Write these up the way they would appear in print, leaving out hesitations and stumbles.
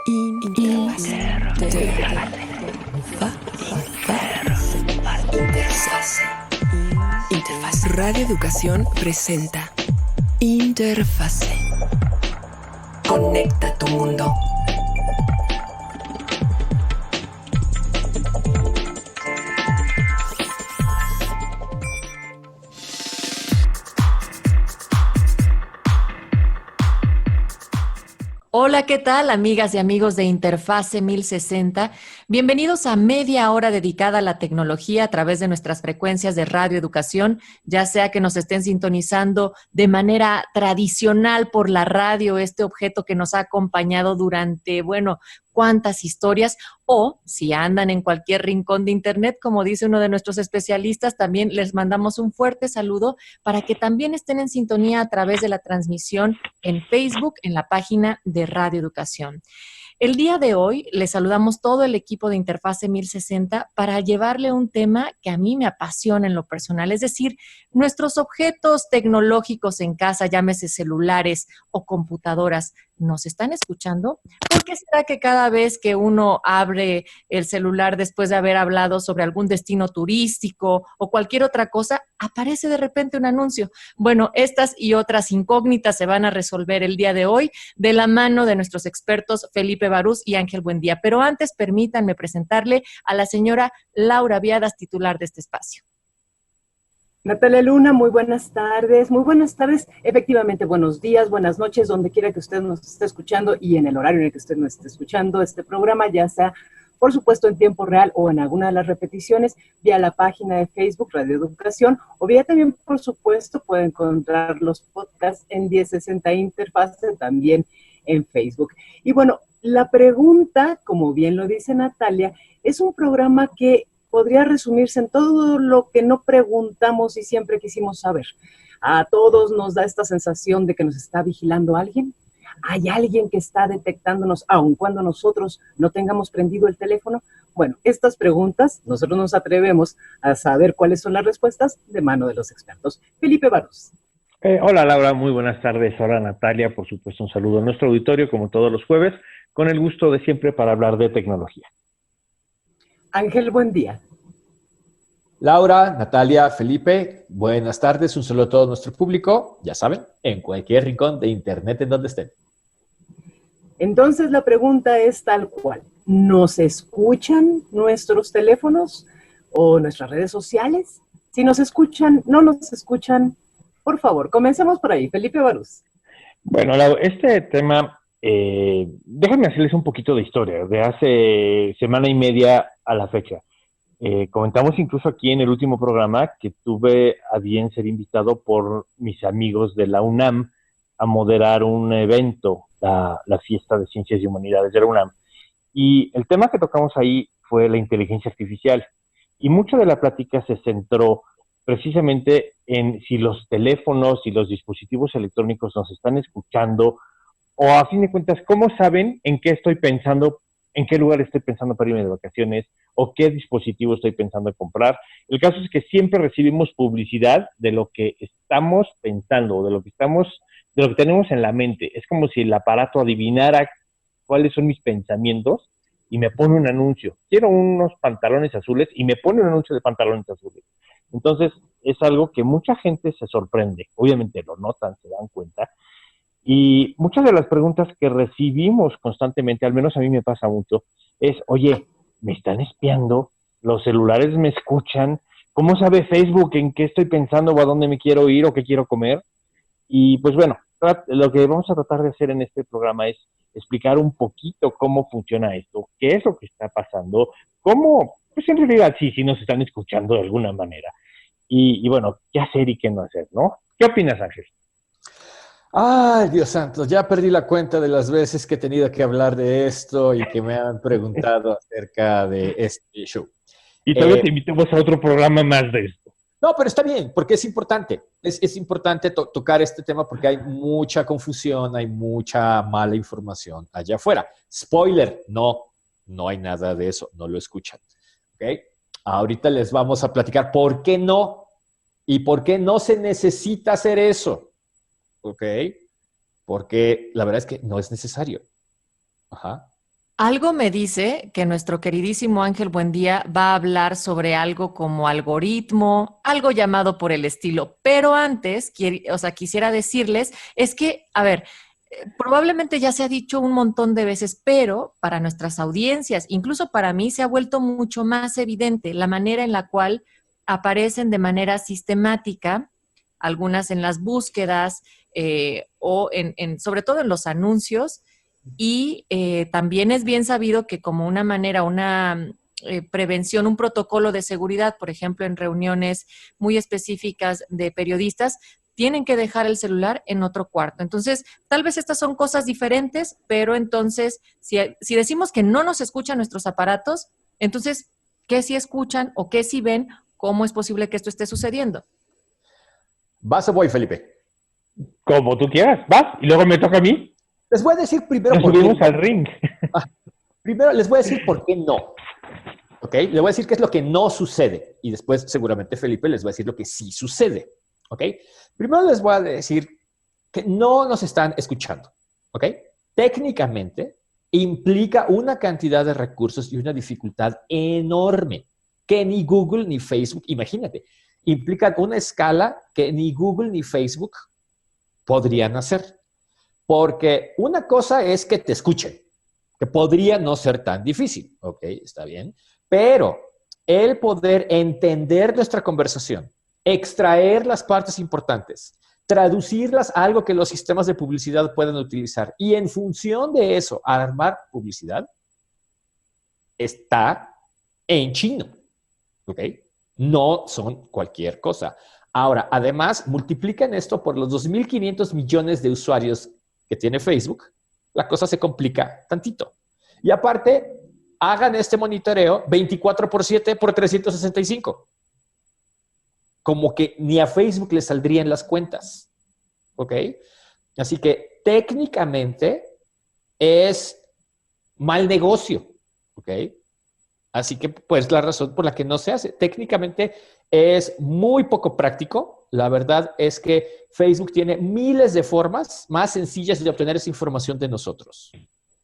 Interfase. Radio Educación presenta Interfase. Conecta tu mundo. Hola, ¿qué tal, amigas y amigos de Interfase 1060? Bienvenidos a media hora dedicada a la tecnología a través de nuestras frecuencias de Radio Educación, ya sea que nos estén sintonizando de manera tradicional por la radio, este objeto que nos ha acompañado durante, cuántas historias, o si andan en cualquier rincón de Internet, como dice uno de nuestros especialistas, también les mandamos un fuerte saludo para que también estén en sintonía a través de la transmisión en Facebook, en la página de Radio Educación. El día de hoy les saludamos todo el equipo de Interfase 1060 para llevarle un tema que a mí me apasiona en lo personal, es decir, nuestros objetos tecnológicos en casa, llámese celulares o computadoras, ¿nos están escuchando? ¿Por qué será que cada vez que uno abre el celular después de haber hablado sobre algún destino turístico o cualquier otra cosa, aparece de repente un anuncio? Bueno, estas y otras incógnitas se van a resolver el día de hoy de la mano de nuestros expertos Felipe Barús y Ángel Buendía. Pero antes, permítanme presentarle a la señora Laura Viadas, titular de este espacio. Natalia Luna, muy buenas tardes. Muy buenas tardes, efectivamente, buenos días, buenas noches, donde quiera que usted nos esté escuchando y en el horario en el que usted nos esté escuchando este programa, ya sea, por supuesto, en tiempo real o en alguna de las repeticiones, vía la página de Facebook Radio Educación, o vía también, por supuesto, puede encontrar los podcasts en 1060 Interfase, también en Facebook. Y bueno, la pregunta, como bien lo dice Natalia, es un programa que podría resumirse en todo lo que no preguntamos y siempre quisimos saber. A todos nos da esta sensación de que nos está vigilando alguien. ¿Hay alguien que está detectándonos aun cuando nosotros no tengamos prendido el teléfono? Bueno, estas preguntas nosotros nos atrevemos a saber cuáles son las respuestas de mano de los expertos. Felipe Barús. Hola Laura, muy buenas tardes. Hola Natalia, por supuesto un saludo a nuestro auditorio como todos los jueves, con el gusto de siempre para hablar de tecnología. Ángel, buen día. Laura, Natalia, Felipe, buenas tardes. Un saludo a todo nuestro público, ya saben, en cualquier rincón de Internet en donde estén. Entonces la pregunta es tal cual. ¿Nos escuchan nuestros teléfonos o nuestras redes sociales? Si nos escuchan, no nos escuchan, por favor, comencemos por ahí. Felipe Barús. Bueno, Laura, este tema, déjenme hacerles un poquito de historia, de hace semana y media a la fecha. Comentamos incluso aquí en el último programa que tuve a bien ser invitado por mis amigos de la UNAM a moderar un evento, la Fiesta de Ciencias y Humanidades de la UNAM. Y el tema que tocamos ahí fue la inteligencia artificial. Y mucha de la plática se centró precisamente en si los teléfonos y los dispositivos electrónicos nos están escuchando, o a fin de cuentas, ¿cómo saben en qué estoy pensando, en qué lugar estoy pensando para irme de vacaciones, o qué dispositivo estoy pensando en comprar? El caso es que siempre recibimos publicidad de lo que estamos pensando, de lo que tenemos en la mente. Es como si el aparato adivinara cuáles son mis pensamientos y me pone un anuncio. Quiero unos pantalones azules y me pone un anuncio de pantalones azules. Entonces, es algo que mucha gente se sorprende. Obviamente lo notan, se dan cuenta. Y muchas de las preguntas que recibimos constantemente, al menos a mí me pasa mucho, es, oye, ¿me están espiando? ¿Los celulares me escuchan? ¿Cómo sabe Facebook en qué estoy pensando o a dónde me quiero ir o qué quiero comer? Y pues bueno, lo que vamos a tratar de hacer en este programa es explicar un poquito cómo funciona esto, qué es lo que está pasando, cómo, pues en realidad sí nos están escuchando de alguna manera. Y bueno, qué hacer y qué no hacer, ¿no? ¿Qué opinas, Ángel? Ay, Dios santo, ya perdí la cuenta de las veces que he tenido que hablar de esto y que me han preguntado acerca de este show. Y tal vez te invitemos a otro programa más de esto. No, pero está bien, porque es importante. Es importante tocar este tema porque hay mucha confusión, hay mucha mala información allá afuera. Spoiler, no hay nada de eso, no lo escuchan. ¿Ok? Ahorita les vamos a platicar por qué no ¿Y por qué no se necesita hacer eso? ¿Ok? Porque la verdad es que no es necesario. Ajá. Algo me dice que nuestro queridísimo Ángel Buendía va a hablar sobre algo como algoritmo, algo llamado por el estilo. Pero antes, quisiera decirles, es que, a ver, probablemente ya se ha dicho un montón de veces, pero para nuestras audiencias, incluso para mí, se ha vuelto mucho más evidente la manera en la cual aparecen de manera sistemática, algunas en las búsquedas o sobre todo en los anuncios. Y también es bien sabido que como una manera, una prevención, un protocolo de seguridad, por ejemplo, en reuniones muy específicas de periodistas, tienen que dejar el celular en otro cuarto. Entonces, tal vez estas son cosas diferentes, pero entonces, si decimos que no nos escuchan nuestros aparatos, entonces, ¿qué si escuchan o qué si ven? ¿Cómo es posible que esto esté sucediendo? ¿Vas o voy, Felipe? Como tú quieras, vas, y luego me toca a mí. Les voy a decir primero Nos por qué. subimos al ring. Primero les voy a decir por qué no. ¿Ok? Les voy a decir qué es lo que no sucede. Y después, seguramente, Felipe les va a decir lo que sí sucede. ¿Ok? Primero les voy a decir que no nos están escuchando. ¿Ok? Técnicamente, implica una cantidad de recursos y una dificultad enorme que ni Google ni Facebook, imagínate, implican una escala que ni Google ni Facebook podrían hacer. Porque una cosa es que te escuchen, que podría no ser tan difícil, ¿ok? Está bien. Pero el poder entender nuestra conversación, extraer las partes importantes, traducirlas a algo que los sistemas de publicidad puedan utilizar y en función de eso armar publicidad, está en chino, ¿ok? No son cualquier cosa. Ahora, además, multiplican esto por los 2.500 millones de usuarios que tiene Facebook, la cosa se complica tantito. Y aparte, hagan este monitoreo 24/7 por 365. Como que ni a Facebook le saldrían las cuentas. ¿Ok? Así que técnicamente es mal negocio. ¿Ok? Así que, pues, la razón por la que no se hace. Técnicamente es muy poco práctico. La verdad es que Facebook tiene miles de formas más sencillas de obtener esa información de nosotros.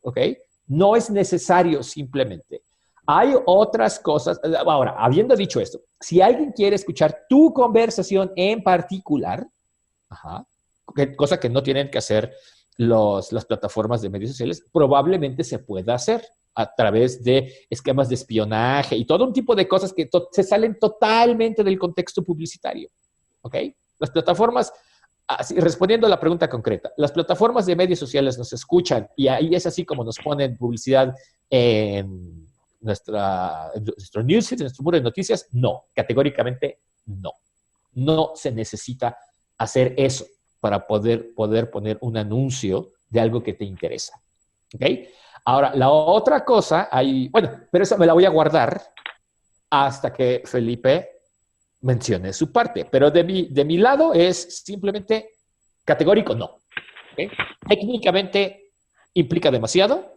¿Ok? No es necesario simplemente. Hay otras cosas. Ahora, habiendo dicho esto, si alguien quiere escuchar tu conversación en particular, cosa que no tienen que hacer las plataformas de medios sociales, probablemente se pueda hacer a través de esquemas de espionaje y todo un tipo de cosas que se salen totalmente del contexto publicitario. ¿Ok? Las plataformas, respondiendo a la pregunta concreta, las plataformas de medios sociales nos escuchan y ahí es así como nos ponen publicidad en nuestro newsfeed, en nuestro muro de noticias. No, categóricamente no. No se necesita hacer eso para poder poner un anuncio de algo que te interesa. ¿Ok? Ahora, la otra cosa, pero esa me la voy a guardar hasta que Felipe mencione su parte. Pero de mi lado es simplemente categórico no. ¿Okay? Técnicamente implica demasiado.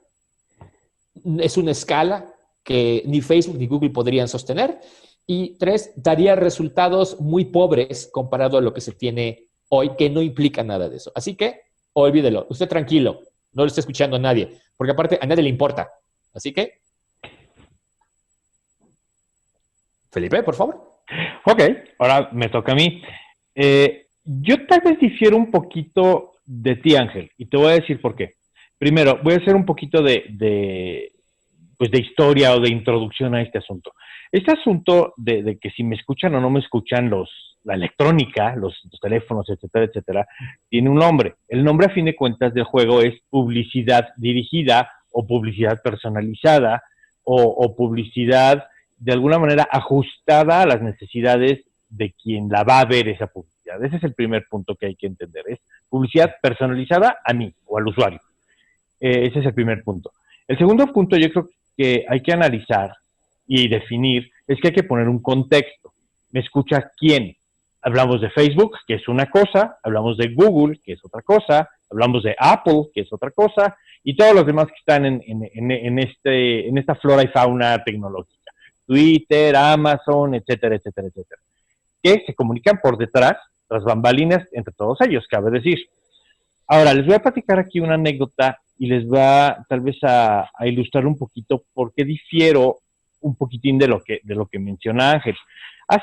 Es una escala que ni Facebook ni Google podrían sostener. Y 3, daría resultados muy pobres comparado a lo que se tiene hoy, que no implica nada de eso. Así que, olvídelo. Usted tranquilo. No lo está escuchando a nadie. Porque aparte, a nadie le importa. Así que, Felipe, por favor. Ok, ahora me toca a mí. Yo tal vez difiero un poquito de ti, Ángel, y te voy a decir por qué. Primero, voy a hacer un poquito de historia o de introducción a este asunto. Este asunto de que si me escuchan o no me escuchan la electrónica, los teléfonos, etcétera, etcétera, tiene un nombre. El nombre, a fin de cuentas, del juego es publicidad dirigida o publicidad personalizada o publicidad de alguna manera ajustada a las necesidades de quien la va a ver esa publicidad. Ese es el primer punto que hay que entender. Es publicidad personalizada a mí o al usuario. Ese es el primer punto. El segundo punto yo creo que hay que analizar y definir es que hay que poner un contexto. ¿Me escucha quién? Hablamos de Facebook, que es una cosa, hablamos de Google, que es otra cosa, hablamos de Apple, que es otra cosa, y todos los demás que están en esta flora y fauna tecnológica. Twitter, Amazon, etcétera, etcétera, etcétera. que se comunican por detrás, tras bambalinas, entre todos ellos, cabe decir. Ahora, les voy a platicar aquí una anécdota y les va tal vez a ilustrar un poquito por qué difiero un poquitín de lo que menciona Ángel.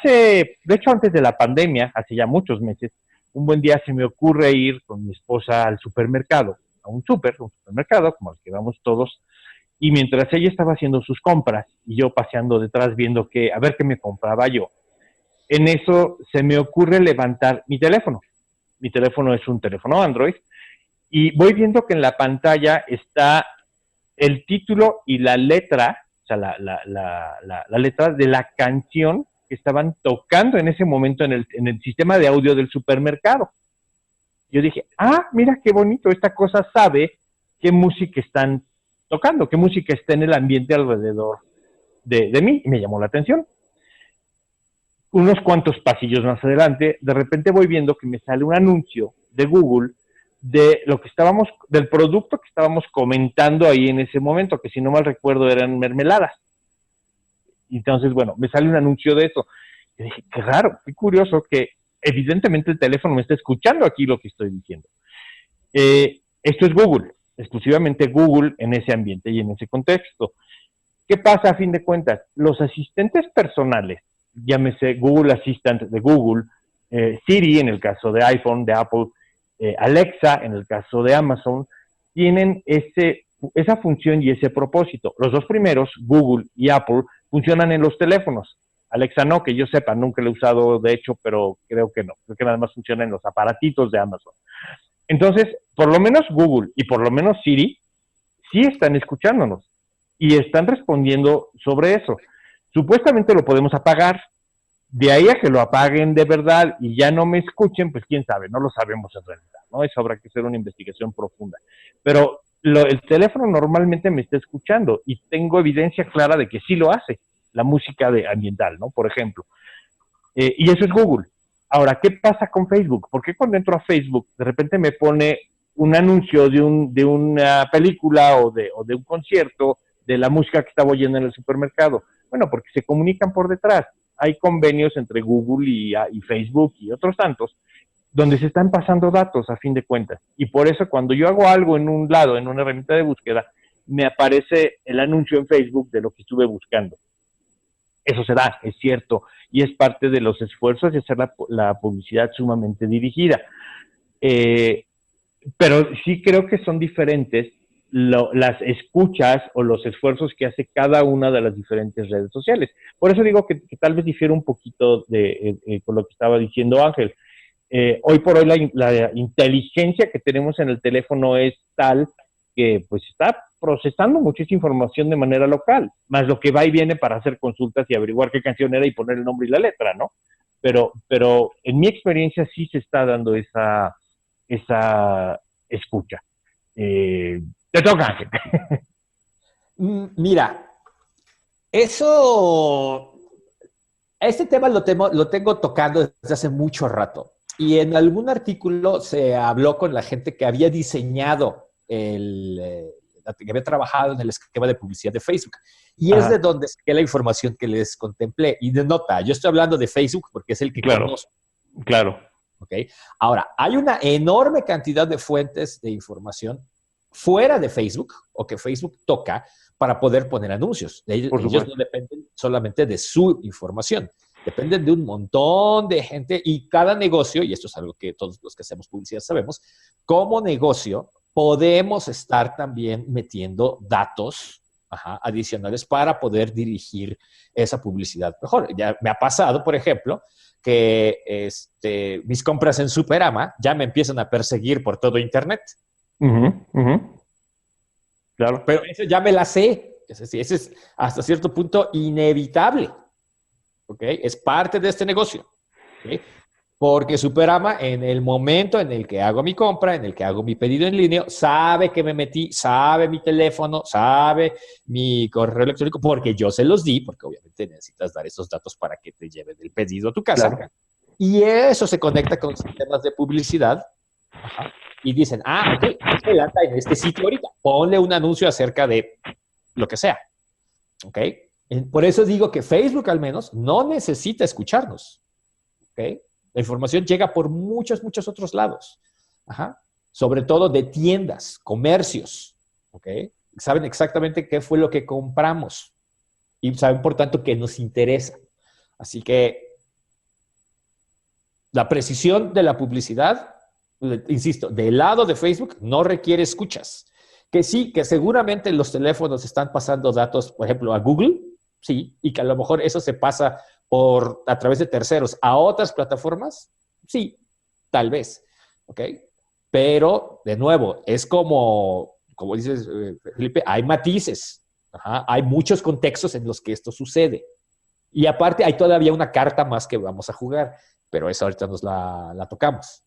De hecho, antes de la pandemia, hace ya muchos meses, un buen día se me ocurre ir con mi esposa al supermercado, a un supermercado, como al que vamos todos, y mientras ella estaba haciendo sus compras y yo paseando detrás viendo a ver qué me compraba yo, en eso se me ocurre levantar mi teléfono. Mi teléfono es un teléfono Android, y voy viendo que en la pantalla está el título y la letra, o sea, la letra de la canción que estaban tocando en ese momento en el sistema de audio del supermercado. Yo dije, mira qué bonito, esta cosa sabe qué música están tocando, qué música está en el ambiente alrededor de mí, y me llamó la atención. Unos cuantos pasillos más adelante, de repente voy viendo que me sale un anuncio de Google del producto que estábamos comentando ahí en ese momento, que si no mal recuerdo eran mermeladas. Entonces, bueno, me sale un anuncio de eso. Y dije, qué raro, qué curioso que evidentemente el teléfono me está escuchando aquí lo que estoy diciendo. Esto es Google, exclusivamente Google en ese ambiente y en ese contexto. ¿Qué pasa a fin de cuentas? Los asistentes personales, llámese Google Assistant de Google, Siri en el caso de iPhone, de Apple, Alexa en el caso de Amazon, tienen esa función y ese propósito. Los dos primeros, Google y Apple, funcionan en los teléfonos. Alexa no, que yo sepa, nunca lo he usado de hecho, pero creo que no. Creo que nada más funciona en los aparatitos de Amazon. Entonces, por lo menos Google y por lo menos Siri sí están escuchándonos y están respondiendo sobre eso. Supuestamente lo podemos apagar. De ahí a que lo apaguen de verdad y ya no me escuchen, pues quién sabe, no lo sabemos en realidad, ¿no? Eso habrá que hacer una investigación profunda. Pero el teléfono normalmente me está escuchando y tengo evidencia clara de que sí lo hace, la música ambiental, ¿no? Por ejemplo. Y eso es Google. Ahora, ¿qué pasa con Facebook? ¿Por qué cuando entro a Facebook de repente me pone un anuncio de una película o de un concierto de la música que estaba oyendo en el supermercado? Bueno, porque se comunican por detrás. Hay convenios entre Google y Facebook y otros tantos, donde se están pasando datos a fin de cuentas. Y por eso cuando yo hago algo en un lado, en una herramienta de búsqueda, me aparece el anuncio en Facebook de lo que estuve buscando. Eso se da, es cierto, y es parte de los esfuerzos de hacer la publicidad sumamente dirigida. Pero sí creo que son diferentes las escuchas o los esfuerzos que hace cada una de las diferentes redes sociales. Por eso digo que tal vez difiere un poquito con lo que estaba diciendo Ángel. Hoy por hoy la inteligencia que tenemos en el teléfono es tal que pues está procesando muchísima información de manera local, más lo que va y viene para hacer consultas y averiguar qué canción era y poner el nombre y la letra, ¿no? Pero en mi experiencia sí se está dando esa escucha. Te toca, Ángel. Mira, este tema lo tengo tocando desde hace mucho rato. Y en algún artículo se habló con la gente que había diseñado que había trabajado en el esquema de publicidad de Facebook. Y es de donde saqué la información que les contemplé. Y de nota, yo estoy hablando de Facebook porque es el que conozco. Claro. ¿Okay? Ahora, hay una enorme cantidad de fuentes de información fuera de Facebook o que Facebook toca para poder poner anuncios. Ellos no dependen solamente de su información. Dependen de un montón de gente y cada negocio, y esto es algo que todos los que hacemos publicidad sabemos, como negocio podemos estar también metiendo datos adicionales para poder dirigir esa publicidad mejor. Ya me ha pasado, por ejemplo, que mis compras en Superama ya me empiezan a perseguir por todo Internet. Claro. Pero eso ya me la sé. Ese es hasta cierto punto inevitable. ¿Okay? Es parte de este negocio. ¿Okay? Porque Superama, en el momento en el que hago mi compra, en el que hago mi pedido en línea, sabe que me metí, sabe mi teléfono, sabe mi correo electrónico, porque yo se los di, porque obviamente necesitas dar esos datos para que te lleven el pedido a tu casa. Claro. Y eso se conecta con sistemas de publicidad. Y dicen, ok, él anda en este sitio ahorita, ponle un anuncio acerca de lo que sea. ¿Ok? Por eso digo que Facebook al menos no necesita escucharnos. ¿ok? La información llega por muchos, muchos otros lados. Ajá. Sobre todo de tiendas, comercios, ¿ok? Saben exactamente qué fue lo que compramos y saben, por tanto, qué nos interesa. Así que la precisión de la publicidad, insisto, del lado de Facebook no requiere escuchas. Que sí, que seguramente los teléfonos están pasando datos, por ejemplo, a Google, sí, y que a lo mejor eso se pasa a través de terceros a otras plataformas, sí, tal vez, ¿ok? Pero, de nuevo, es como dices, Felipe, hay matices, ajá, hay muchos contextos en los que esto sucede. Y aparte hay todavía una carta más que vamos a jugar, pero esa ahorita nos la tocamos.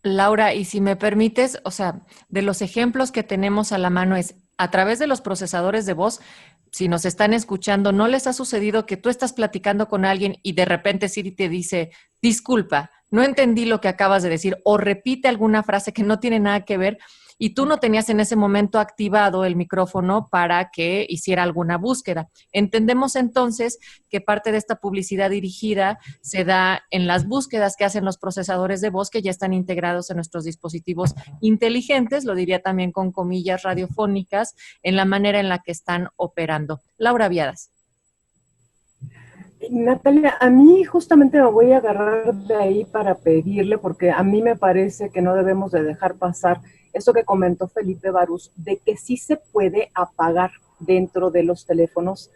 Laura, y si me permites, o sea, de los ejemplos que tenemos a la mano es a través de los procesadores de voz. Si nos están escuchando, ¿no les ha sucedido que tú estás platicando con alguien y de repente Siri te dice, disculpa, no entendí lo que acabas de decir, o repite alguna frase que no tiene nada que ver y tú no tenías en ese momento activado el micrófono para que hiciera alguna búsqueda? Entendemos entonces que parte de esta publicidad dirigida se da en las búsquedas que hacen los procesadores de voz que ya están integrados en nuestros dispositivos inteligentes, lo diría también con comillas radiofónicas, en la manera en la que están operando. Laura Viadas. Natalia, a mí justamente me voy a agarrar de ahí para pedirle, porque a mí me parece que no debemos de dejar pasar esto que comentó Felipe Barús, de que sí se puede apagar dentro de los teléfonos,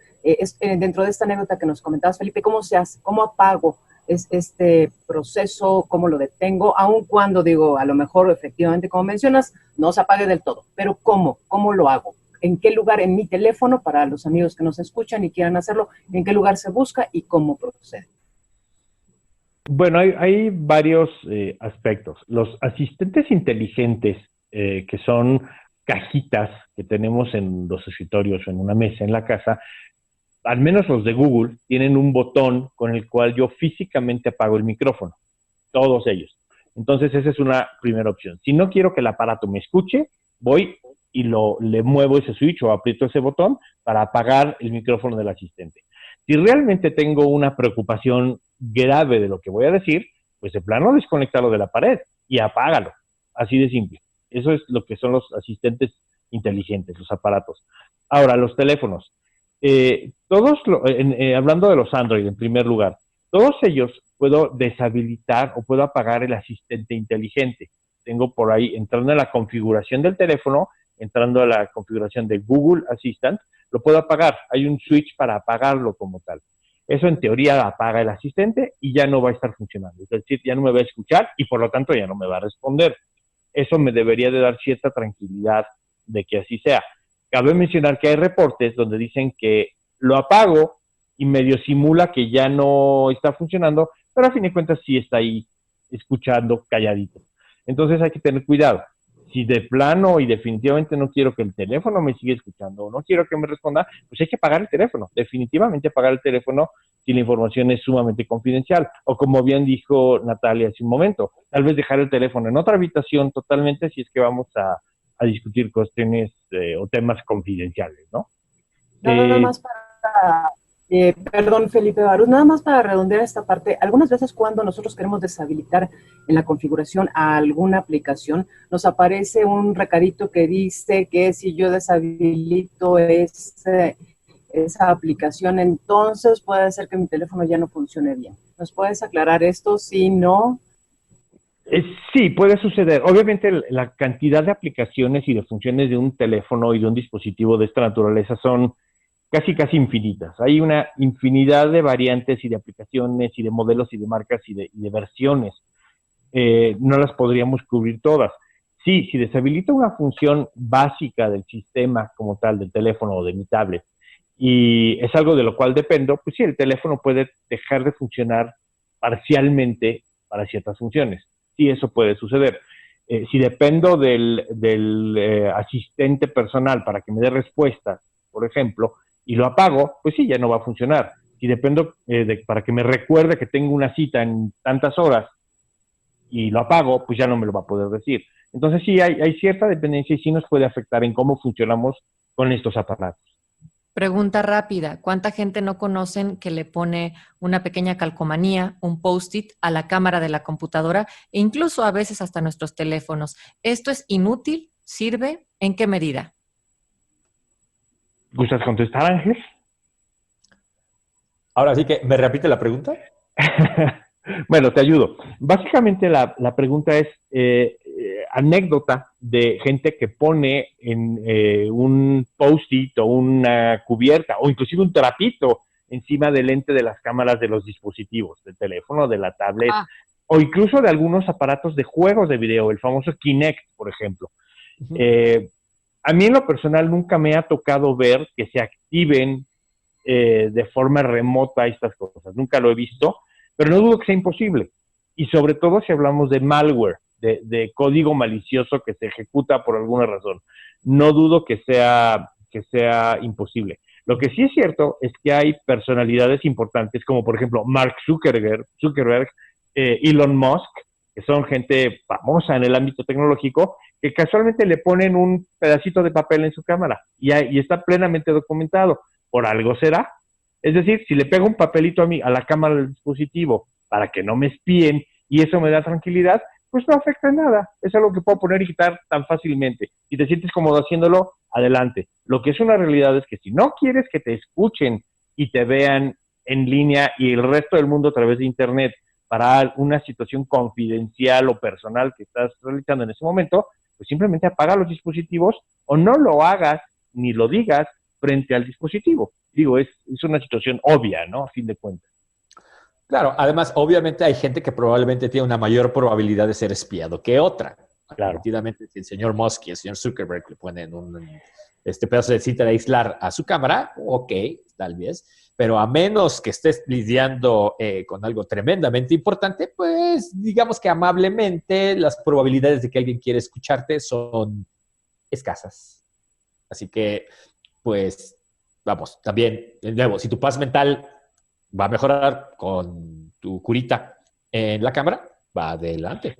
dentro de esta anécdota que nos comentabas, Felipe, ¿cómo se hace? ¿Cómo apago este proceso? ¿Cómo lo detengo? Aun cuando digo, a lo mejor efectivamente, como mencionas, no se apague del todo, pero ¿cómo? ¿Cómo lo hago? ¿En qué lugar en mi teléfono, para los amigos que nos escuchan y quieran hacerlo, en qué lugar se busca y cómo procede? Bueno, hay varios aspectos. Los asistentes inteligentes, que son cajitas que tenemos en los escritorios o en una mesa en la casa, al menos los de Google, tienen un botón con el cual yo físicamente apago el micrófono. Todos ellos. Entonces, esa es una primera opción. Si no quiero que el aparato me escuche, voy y le muevo ese switch o aprieto ese botón para apagar el micrófono del asistente. Si realmente tengo una preocupación grave de lo que voy a decir, pues de plano desconéctalo de la pared y apágalo. Así de simple. Eso es lo que son los asistentes inteligentes, los aparatos. Ahora, los teléfonos. Hablando de los Android en primer lugar, todos ellos puedo deshabilitar o puedo apagar el asistente inteligente. Tengo por ahí, entrando en la configuración del teléfono, entrando a la configuración de Google Assistant, lo puedo apagar. Hay un switch para apagarlo como tal. Eso en teoría apaga el asistente y ya no va a estar funcionando. Es decir, ya no me va a escuchar y por lo tanto ya no me va a responder. Eso me debería de dar cierta tranquilidad de que así sea. Cabe mencionar que hay reportes donde dicen que lo apago y medio simula que ya no está funcionando, pero a fin de cuentas sí está ahí escuchando calladito. Entonces hay que tener cuidado. Si de plano y definitivamente no quiero que el teléfono me siga escuchando o no quiero que me responda, pues hay que apagar el teléfono. Definitivamente apagar el teléfono si la información es sumamente confidencial. O como bien dijo Natalia hace un momento, tal vez dejar el teléfono en otra habitación totalmente si es que vamos a discutir cuestiones o temas confidenciales, ¿no? Nada más para... perdón, Felipe Barús, nada más para redondear esta parte. Algunas veces cuando nosotros queremos deshabilitar en la configuración a alguna aplicación, nos aparece un recadito que dice que si yo deshabilito esa aplicación, entonces puede ser que mi teléfono ya no funcione bien. ¿Nos puedes aclarar esto? Si no... Sí, puede suceder. Obviamente la cantidad de aplicaciones y de funciones de un teléfono y de un dispositivo de esta naturaleza son casi infinitas. Hay una infinidad de variantes y de aplicaciones y de modelos y de marcas y de versiones. No las podríamos cubrir todas. Sí, si deshabilito una función básica del sistema como tal, del teléfono o de mi tablet, y es algo de lo cual dependo, pues sí, el teléfono puede dejar de funcionar parcialmente para ciertas funciones. Sí, eso puede suceder. Si dependo del asistente personal para que me dé respuestas, por ejemplo, y lo apago, pues sí, ya no va a funcionar. Si dependo para que me recuerde que tengo una cita en tantas horas y lo apago, pues ya no me lo va a poder decir. Entonces sí, hay cierta dependencia y sí nos puede afectar en cómo funcionamos con estos aparatos. Pregunta rápida, ¿cuánta gente no conocen que le pone una pequeña calcomanía, un post-it a la cámara de la computadora e incluso a veces hasta nuestros teléfonos? ¿Esto es inútil? ¿Sirve? ¿En qué medida? ¿Gustas contestar, Ángel? Ahora sí que, ¿me repite la pregunta? Bueno, te ayudo. Básicamente la pregunta es anécdota de gente que pone en un post-it o una cubierta o inclusive un trapito encima del lente de las cámaras de los dispositivos, del teléfono, de la tablet, o incluso de algunos aparatos de juegos de video, el famoso Kinect, por ejemplo. A mí en lo personal nunca me ha tocado ver que se activen de forma remota estas cosas. Nunca lo he visto, pero no dudo que sea imposible. Y sobre todo si hablamos de malware, de código malicioso que se ejecuta por alguna razón. No dudo que sea imposible. Lo que sí es cierto es que hay personalidades importantes, como por ejemplo Mark Zuckerberg, Elon Musk, que son gente famosa en el ámbito tecnológico, que casualmente le ponen un pedacito de papel en su cámara y está plenamente documentado. Por algo será. Es decir, si le pego un papelito a la cámara del dispositivo para que no me espíen y eso me da tranquilidad, pues no afecta en nada. Es algo que puedo poner y quitar tan fácilmente. Si te sientes cómodo haciéndolo, adelante. Lo que es una realidad es que si no quieres que te escuchen y te vean en línea y el resto del mundo a través de internet para una situación confidencial o personal que estás realizando en ese momento, pues simplemente apaga los dispositivos o no lo hagas ni lo digas frente al dispositivo. Digo, es una situación obvia, ¿no? A fin de cuentas. Claro, además, obviamente hay gente que probablemente tiene una mayor probabilidad de ser espiado que otra. Claro. Efectivamente, si el señor Musk y el señor Zuckerberg le ponen este pedazo de cinta de aislar a su cámara, ok, tal vez, pero a menos que estés lidiando con algo tremendamente importante, pues digamos que amablemente las probabilidades de que alguien quiera escucharte son escasas. Así que, pues, vamos, también, de nuevo, si tu paz mental va a mejorar con tu curita en la cámara, va adelante.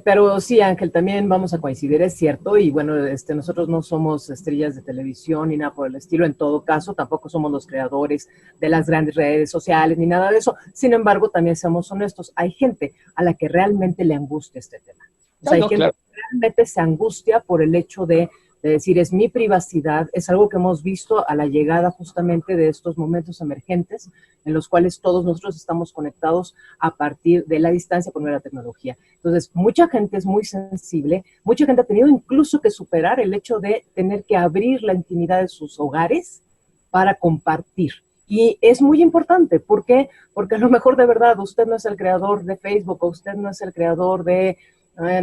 Pero sí, Ángel, también vamos a coincidir, es cierto, y bueno, nosotros no somos estrellas de televisión ni nada por el estilo, en todo caso, tampoco somos los creadores de las grandes redes sociales ni nada de eso. Sin embargo, también seamos honestos, hay gente a la que realmente le angustia este tema. O sea, hay gente que realmente se angustia por el hecho de decir, es mi privacidad, es algo que hemos visto a la llegada justamente de estos momentos emergentes en los cuales todos nosotros estamos conectados a partir de la distancia por medio de la tecnología. Entonces, mucha gente es muy sensible, mucha gente ha tenido incluso que superar el hecho de tener que abrir la intimidad de sus hogares para compartir. Y es muy importante, ¿por qué? Porque a lo mejor de verdad usted no es el creador de Facebook o usted no es el creador de,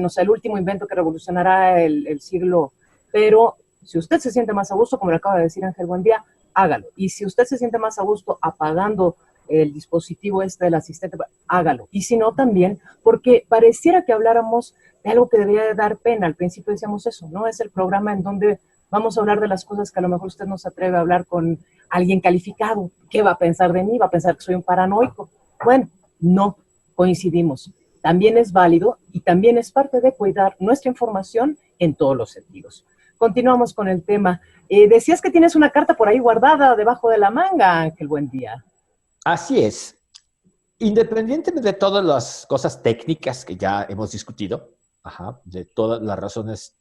no sé, el último invento que revolucionará el siglo. Pero si usted se siente más a gusto, como le acaba de decir Ángel Buendía, hágalo. Y si usted se siente más a gusto apagando el dispositivo del asistente, hágalo. Y si no, también, porque pareciera que habláramos de algo que debería de dar pena. Al principio decíamos eso, ¿no? Es el programa en donde vamos a hablar de las cosas que a lo mejor usted no se atreve a hablar con alguien calificado. ¿Qué va a pensar de mí? ¿Va a pensar que soy un paranoico? Bueno, no, coincidimos. También es válido y también es parte de cuidar nuestra información en todos los sentidos. Continuamos con el tema. Decías que tienes una carta por ahí guardada debajo de la manga, Ángel Buendía. Así es. Independientemente de todas las cosas técnicas que ya hemos discutido, de todas las razones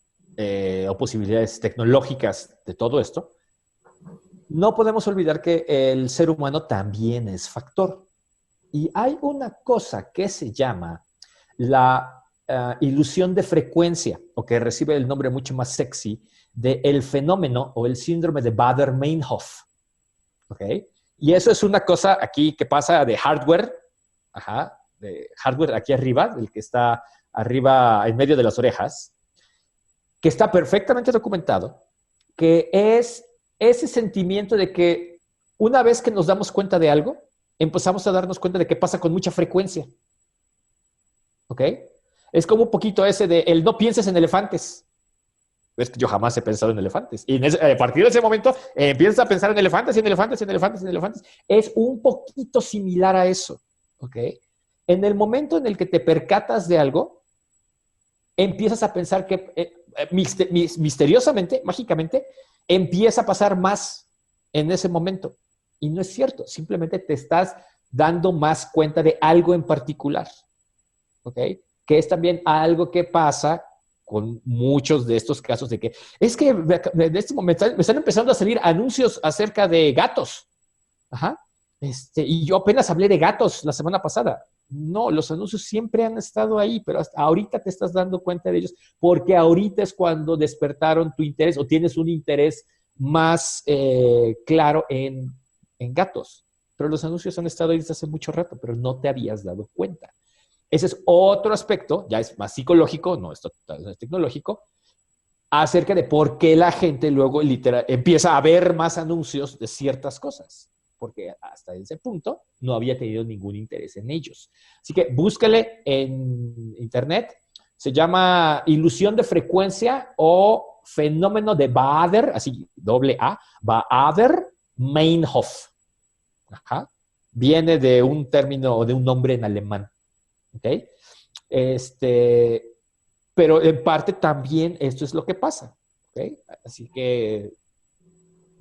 o posibilidades tecnológicas de todo esto, no podemos olvidar que el ser humano también es factor. Y hay una cosa que se llama la ilusión de frecuencia, o que recibe el nombre mucho más sexy de el fenómeno o el síndrome de Baader-Meinhof. ¿Ok? Y eso es una cosa aquí que pasa de hardware, de hardware aquí arriba, el que está arriba en medio de las orejas, que está perfectamente documentado, que es ese sentimiento de que una vez que nos damos cuenta de algo, empezamos a darnos cuenta de que pasa con mucha frecuencia. ¿Ok? Es como un poquito ese de el no pienses en elefantes. Es que yo jamás he pensado en elefantes. Y a partir de ese momento empiezas a pensar en elefantes, en elefantes, en elefantes, en elefantes. Es un poquito similar a eso. ¿Ok? En el momento en el que te percatas de algo, empiezas a pensar que misteriosamente, mágicamente, empieza a pasar más en ese momento. Y no es cierto, simplemente te estás dando más cuenta de algo en particular, ¿ok? Que es también algo que pasa con muchos de estos casos de que es que en este momento me están empezando a salir anuncios acerca de gatos. Ajá. Y yo apenas hablé de gatos la semana pasada. No, los anuncios siempre han estado ahí, pero hasta ahorita te estás dando cuenta de ellos porque ahorita es cuando despertaron tu interés o tienes un interés más claro en gatos. Pero los anuncios han estado ahí desde hace mucho rato, pero no te habías dado cuenta. Ese es otro aspecto, ya es más psicológico, no es tecnológico, acerca de por qué la gente luego empieza a ver más anuncios de ciertas cosas, porque hasta ese punto no había tenido ningún interés en ellos. Así que búscale en internet, se llama ilusión de frecuencia o fenómeno de Baader, así AA, Baader-Meinhof. Ajá. Viene de un término o de un nombre en alemán. ¿Ok? Pero en parte también esto es lo que pasa. ¿Ok? Así que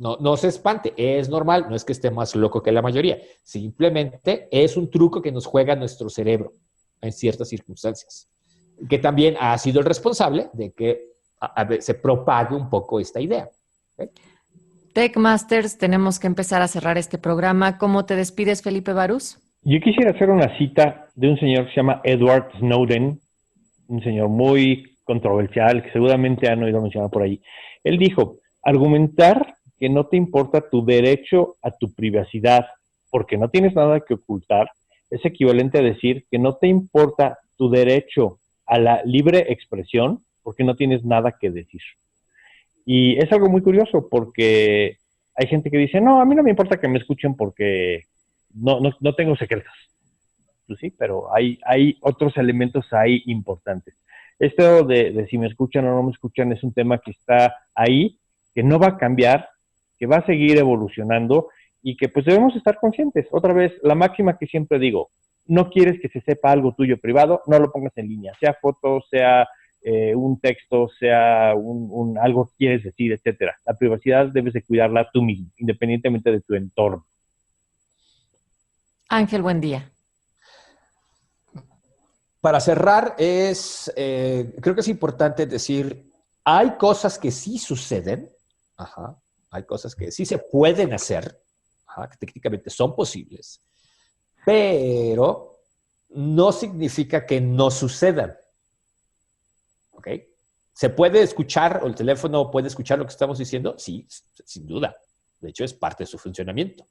no se espante, es normal, no es que esté más loco que la mayoría. Simplemente es un truco que nos juega nuestro cerebro en ciertas circunstancias. Que también ha sido el responsable de que se propague un poco esta idea. ¿Ok? Techmasters, tenemos que empezar a cerrar este programa. ¿Cómo te despides, Felipe Barús? Yo quisiera hacer una cita de un señor que se llama Edward Snowden, un señor muy controversial, que seguramente han oído mencionar por ahí. Él dijo, argumentar que no te importa tu derecho a tu privacidad porque no tienes nada que ocultar es equivalente a decir que no te importa tu derecho a la libre expresión porque no tienes nada que decir. Y es algo muy curioso porque hay gente que dice, no, a mí no me importa que me escuchen porque no tengo secretos. Pues sí, pero hay otros elementos ahí importantes. Esto de si me escuchan o no me escuchan es un tema que está ahí, que no va a cambiar, que va a seguir evolucionando y que pues debemos estar conscientes. Otra vez, la máxima que siempre digo, no quieres que se sepa algo tuyo privado, no lo pongas en línea, sea foto, sea un texto, sea algo que quieres decir, etcétera. La privacidad debes de cuidarla tú mismo, independientemente de tu entorno. Ángel, buen día. Para cerrar, creo que es importante decir, hay cosas que sí suceden, ajá, hay cosas que sí se pueden hacer, ajá, que técnicamente son posibles, pero no significa que no sucedan. ¿Ok? ¿Se puede escuchar, o el teléfono puede escuchar lo que estamos diciendo? Sí, sin duda. De hecho, es parte de su funcionamiento.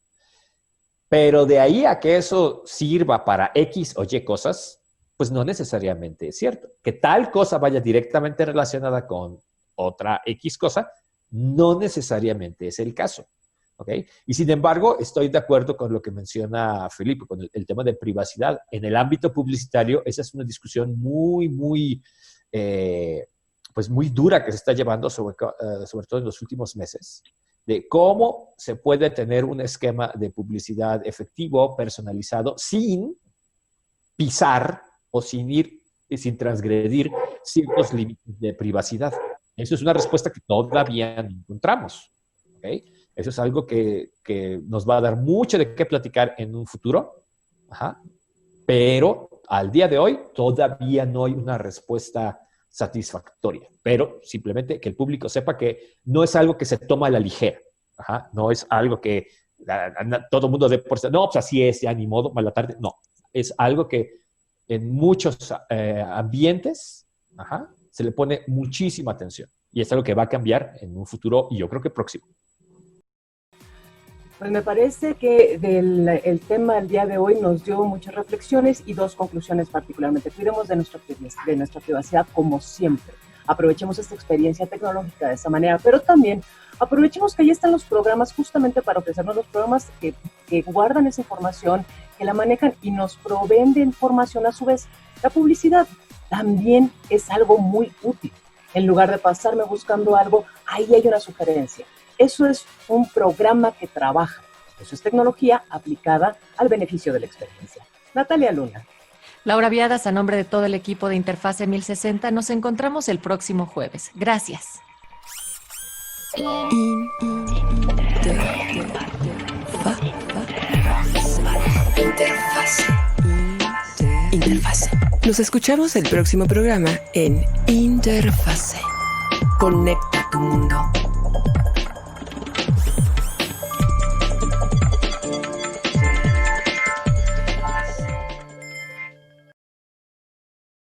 Pero de ahí a que eso sirva para X o Y cosas, pues no necesariamente es cierto. Que tal cosa vaya directamente relacionada con otra X cosa, no necesariamente es el caso. ¿Ok? Y sin embargo, estoy de acuerdo con lo que menciona Felipe, con el tema de privacidad. En el ámbito publicitario, esa es una discusión muy dura que se está llevando, sobre todo en los últimos meses, de cómo se puede tener un esquema de publicidad efectivo, personalizado, sin pisar o sin transgredir ciertos límites de privacidad. Eso es una respuesta que todavía no encontramos. ¿Okay? Eso es algo que nos va a dar mucho de qué platicar en un futuro, ajá, pero al día de hoy todavía no hay una respuesta satisfactoria, pero simplemente que el público sepa que no es algo que se toma a la ligera, ajá, no es algo que todo el mundo debe por no, pues así es, ya ni modo, mala tarde, no, es algo que en muchos ambientes, ajá, se le pone muchísima atención y es algo que va a cambiar en un futuro y yo creo que próximo. Pues me parece que el tema del día de hoy nos dio muchas reflexiones y dos conclusiones particularmente. Cuidemos de nuestra privacidad como siempre. Aprovechemos esta experiencia tecnológica de esa manera, pero también aprovechemos que ahí están los programas justamente para ofrecernos los programas que guardan esa información, que la manejan y nos proveen de información a su vez. La publicidad también es algo muy útil. En lugar de pasarme buscando algo, ahí hay una sugerencia. Eso es un programa que trabaja. Eso es tecnología aplicada al beneficio de la experiencia. Natalia Luna. Laura Viadas, a nombre de todo el equipo de Interfase 1060, nos encontramos el próximo jueves. Gracias. Interfase. Nos escuchamos el próximo programa en Interfase. Conecta tu mundo.